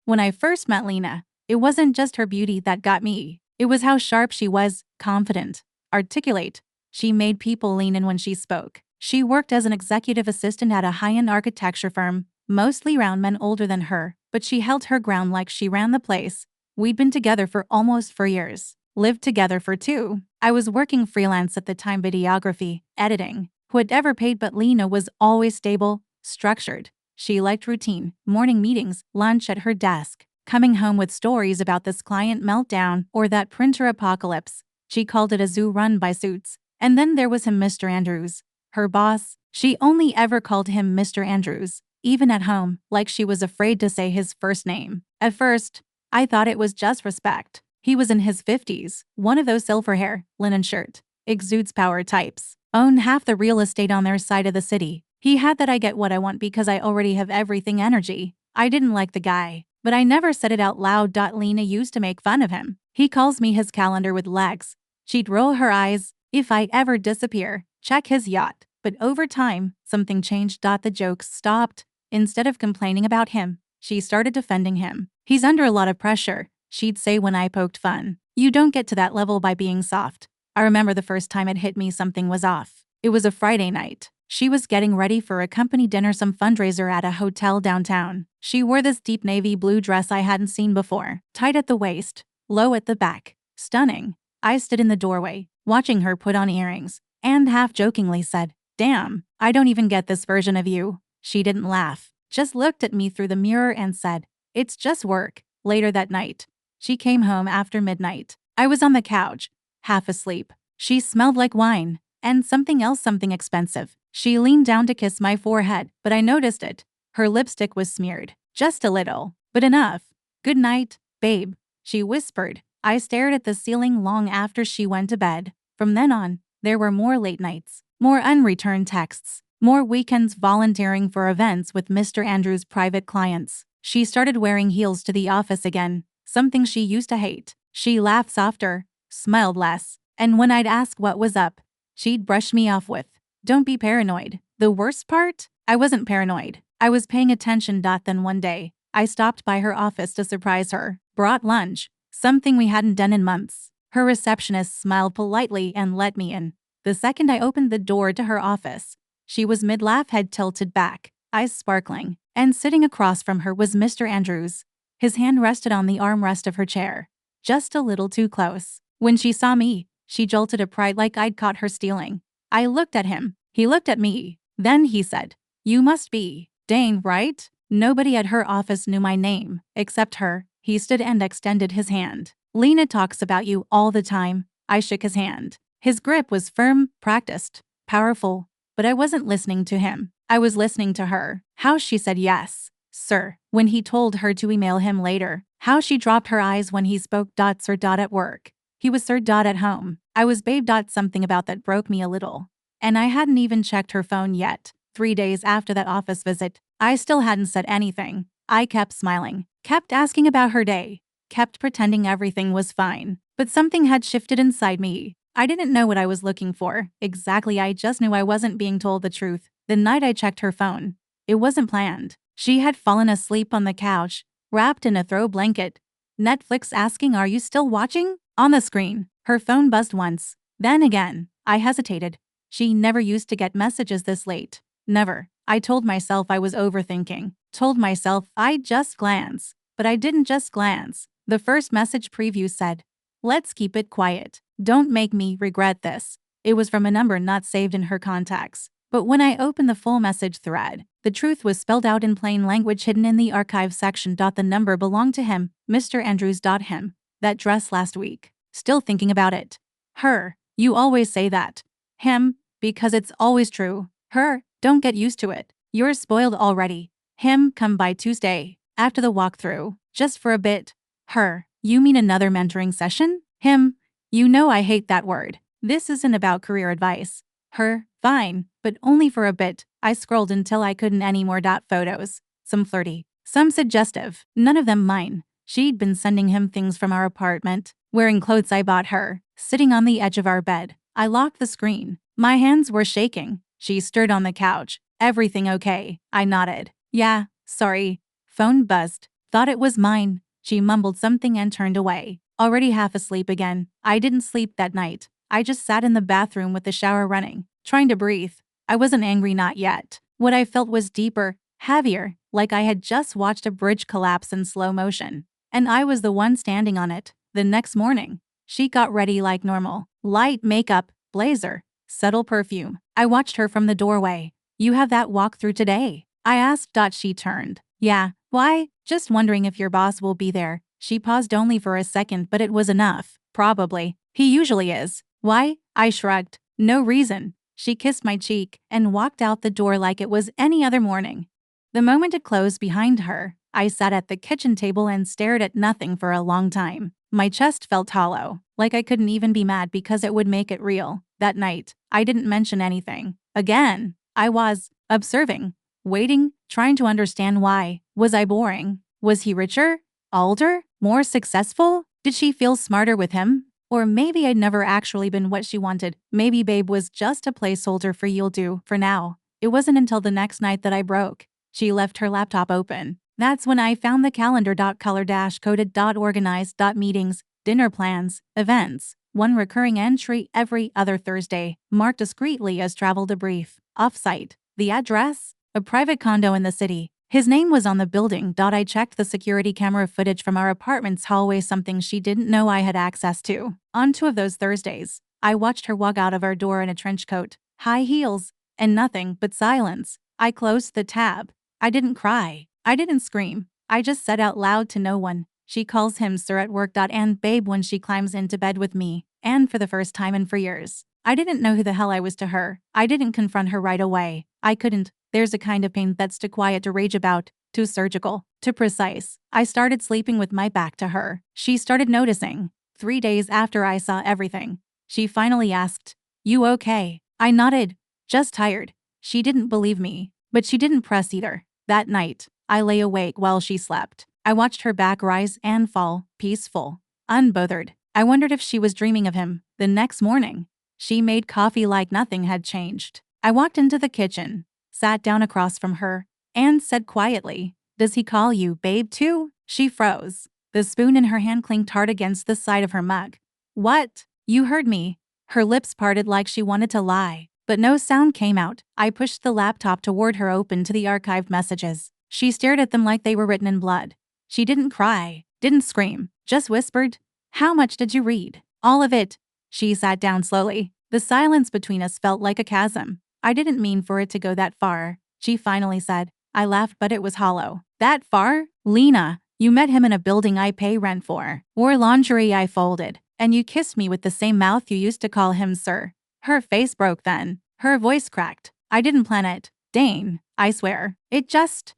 When I first met Lena, it wasn't just her beauty that got me. It was how sharp she was, confident, articulate. She made people lean in when she spoke. She worked as an executive assistant at a high-end architecture firm, mostly around men older than her, but she held her ground like she ran the place. We'd been together for almost 4 years, lived together for 2. I was working freelance at the time, videography, editing. Whatever paid, but Lena was always stable, structured. She liked routine, morning meetings, lunch at her desk, coming home with stories about this client meltdown or that printer apocalypse. She called it a zoo run by suits. And then there was him, Mr. Andrews, her boss. She only ever called him Mr. Andrews, even at home, like she was afraid to say his first name. At first, I thought it was just respect. He was in his 50s, one of those silver hair, linen shirt, exudes power types, owned half the real estate on their side of the city. He had that I get what I want because I already have everything energy. I didn't like the guy, but I never said it out loud. Lena used to make fun of him. He calls me his calendar with legs. She'd roll her eyes. If I ever disappear, check his yacht. But over time, something changed. The jokes stopped. Instead of complaining about him, she started defending him. He's under a lot of pressure, she'd say when I poked fun. You don't get to that level by being soft. I remember the first time it hit me something was off. It was a Friday night. She was getting ready for a company dinner, some fundraiser at a hotel downtown. She wore this deep navy blue dress I hadn't seen before, tight at the waist, low at the back. Stunning. I stood in the doorway, watching her put on earrings, and half-jokingly said, "Damn, I don't even get this version of you." She didn't laugh, just looked at me through the mirror and said, "It's just work." Later that night, she came home after midnight. I was on the couch, half asleep. She smelled like wine, and something else, something expensive. She leaned down to kiss my forehead, but I noticed it. Her lipstick was smeared, just a little, but enough. "Good night, babe," she whispered. I stared at the ceiling long after she went to bed. From then on, there were more late nights, more unreturned texts, more weekends volunteering for events with Mr. Andrews' private clients. She started wearing heels to the office again, something she used to hate. She laughed softer, smiled less, and when I'd ask what was up, she'd brush me off with, "Don't be paranoid." The worst part? I wasn't paranoid. I was paying attention. Then one day, I stopped by her office to surprise her, brought lunch, something we hadn't done in months. Her receptionist smiled politely and let me in. The second I opened the door to her office, she was mid-laugh, head tilted back, eyes sparkling, and sitting across from her was Mr. Andrews. His hand rested on the armrest of her chair, just a little too close. When she saw me, she jolted upright like I'd caught her stealing. I looked at him. He looked at me. Then he said, "You must be Dane, right?" Nobody at her office knew my name, except her. He stood and extended his hand. "Lena talks about you all the time." I shook his hand. His grip was firm, practiced, powerful, but I wasn't listening to him. I was listening to her. How she said yes, sir, when he told her to email him later. How she dropped her eyes when he spoke. Sir. At work. He was sir. At home. I was babe. Something about that broke me a little. And I hadn't even checked her phone yet. 3 days after that office visit, I still hadn't said anything. I kept smiling, kept asking about her day, kept pretending everything was fine. But something had shifted inside me. I didn't know what I was looking for exactly. I just knew I wasn't being told the truth. The night I checked her phone, it wasn't planned. She had fallen asleep on the couch, wrapped in a throw blanket. Netflix asking, "Are you still watching?" On the screen. Her phone buzzed once, then again. I hesitated. She never used to get messages this late. Never. I told myself I was overthinking. Told myself I'd just glance. But I didn't just glance. The first message preview said, "Let's keep it quiet. Don't make me regret this." It was from a number not saved in her contacts. But when I opened the full message thread, the truth was spelled out in plain language hidden in the archive section. The number belonged to him, Mr. Andrews. Him. That dress last week. Still thinking about it. Her. You always say that. Him, because it's always true. Her. Don't get used to it. You're spoiled already. Him. Come by Tuesday, after the walkthrough, just for a bit. Her. You mean another mentoring session? Him. You know I hate that word. This isn't about career advice. Her. Fine, but only for a bit. I scrolled until I couldn't anymore. Photos. Some flirty, some suggestive, none of them mine. She'd been sending him things from our apartment, wearing clothes I bought her, sitting on the edge of our bed. I locked the screen. My hands were shaking. She stirred on the couch. "Everything okay?" I nodded. "Yeah, sorry." Phone buzzed. Thought it was mine. She mumbled something and turned away. Already half asleep again. I didn't sleep that night. I just sat in the bathroom with the shower running, trying to breathe. I wasn't angry, not yet. What I felt was deeper, heavier, like I had just watched a bridge collapse in slow motion. And I was the one standing on it. The next morning, she got ready like normal. Light makeup, blazer, subtle perfume. I watched her from the doorway. You have that walkthrough today? I asked. She turned. Yeah. Why? Just wondering if your boss will be there. She paused only for a second, but it was enough. Probably. He usually is. Why? I shrugged. No reason. She kissed my cheek and walked out the door like it was any other morning. The moment it closed behind her, I sat at the kitchen table and stared at nothing for a long time. My chest felt hollow, like I couldn't even be mad because it would make it real. That night, I didn't mention anything. Again, I was observing, waiting, trying to understand why. Was I boring? Was he richer? Older? More successful? Did she feel smarter with him? Or maybe I'd never actually been what she wanted. Maybe Babe was just a placeholder for you'll do for now. It wasn't until the next night that I broke. She left her laptop open. That's when I found the calendar.color-coded.organized.meetings, dinner plans, events. One recurring entry every other Thursday, marked discreetly as travel debrief. Offsite. The address? A private condo in the city. His name was on the building. I checked the security camera footage from our apartment's hallway, something she didn't know I had access to. On two of those Thursdays, I watched her walk out of our door in a trench coat, high heels, and nothing but silence. I closed the tab. I didn't cry. I didn't scream. I just said out loud to no one, she calls him sir at work. And Babe when she climbs into bed with me. And for the first time in 4 years, I didn't know who the hell I was to her. I didn't confront her right away. I couldn't. There's a kind of pain that's too quiet to rage about, too surgical, too precise. I started sleeping with my back to her. She started noticing. 3 days after I saw everything, she finally asked, "You okay?" I nodded. Just tired. She didn't believe me, but she didn't press either. That night, I lay awake while she slept. I watched her back rise and fall, peaceful, unbothered. I wondered if she was dreaming of him. The next morning, she made coffee like nothing had changed. I walked into the kitchen, sat down across from her, and said quietly, "Does he call you Babe too?" She froze. The spoon in her hand clinked hard against the side of her mug. "What? You heard me." Her lips parted like she wanted to lie, but no sound came out. I pushed the laptop toward her, open to the archived messages. She stared at them like they were written in blood. She didn't cry, didn't scream, just whispered, "How much did you read?" "All of it." She sat down slowly. The silence between us felt like a chasm. "I didn't mean for it to go that far," she finally said. I laughed, but it was hollow. "That far? Lena, you met him in a building I pay rent for, wore lingerie I folded, and you kissed me with the same mouth you used to call him sir." Her face broke then. Her voice cracked. "I didn't plan it, Dane, I swear. It just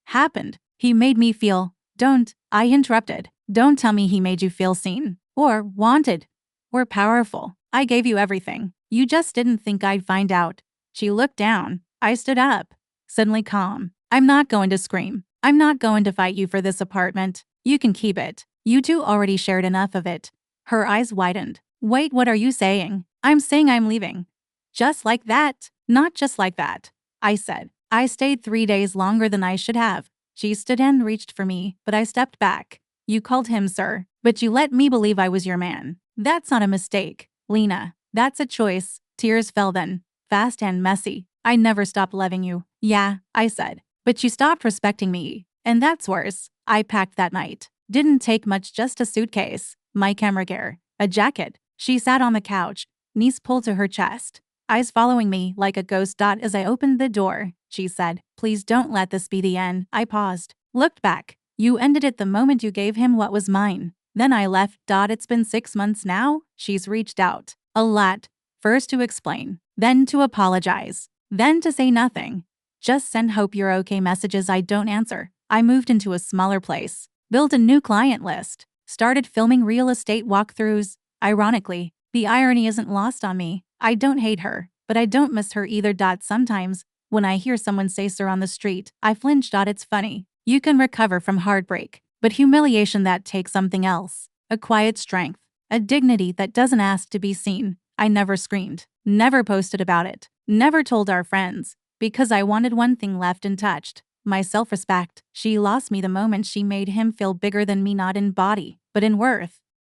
happened. He made me feel." "Don't," I interrupted. "Don't tell me he made you feel seen, or wanted, or powerful. I gave you everything. You just didn't think I'd find out." She looked down. I stood up, suddenly calm. "I'm not going to scream. I'm not going to fight you for this apartment. You can keep it. You two already shared enough of it." Her eyes widened. "Wait, what are you saying?" "I'm saying I'm leaving." "Just like that?" "Not just like that," I said. "I stayed 3 days longer than I should have." She stood and reached for me, but I stepped back. "You called him sir, but you let me believe I was your man. That's not a mistake, Lena. That's a choice." Tears fell then, fast and messy. "I never stopped loving you." "Yeah," I said, "but you stopped respecting me. And that's worse." I packed that night. Didn't take much, just a suitcase, my camera gear, a jacket. She sat on the couch, knees pulled to her chest, eyes following me like a ghost. As I opened the door, she said, "Please don't let this be the end." I paused, looked back. "You ended it the moment you gave him what was mine." Then I left. It's been 6 months now. She's reached out. A lot. First to explain, then to apologize, then to say nothing. Just send "hope you're okay" messages I don't answer. I moved into a smaller place, built a new client list, started filming real estate walkthroughs. Ironically, the irony isn't lost on me. I don't hate her, but I don't miss her either. Sometimes, when I hear someone say sir on the street, I flinch. It's funny. You can recover from heartbreak, but humiliation, that takes something else. A quiet strength, a dignity that doesn't ask to be seen. I never screamed, never posted about it, never told our friends, because I wanted one thing left untouched: my self-respect. She lost me the moment she made him feel bigger than me, not in body, but in worth.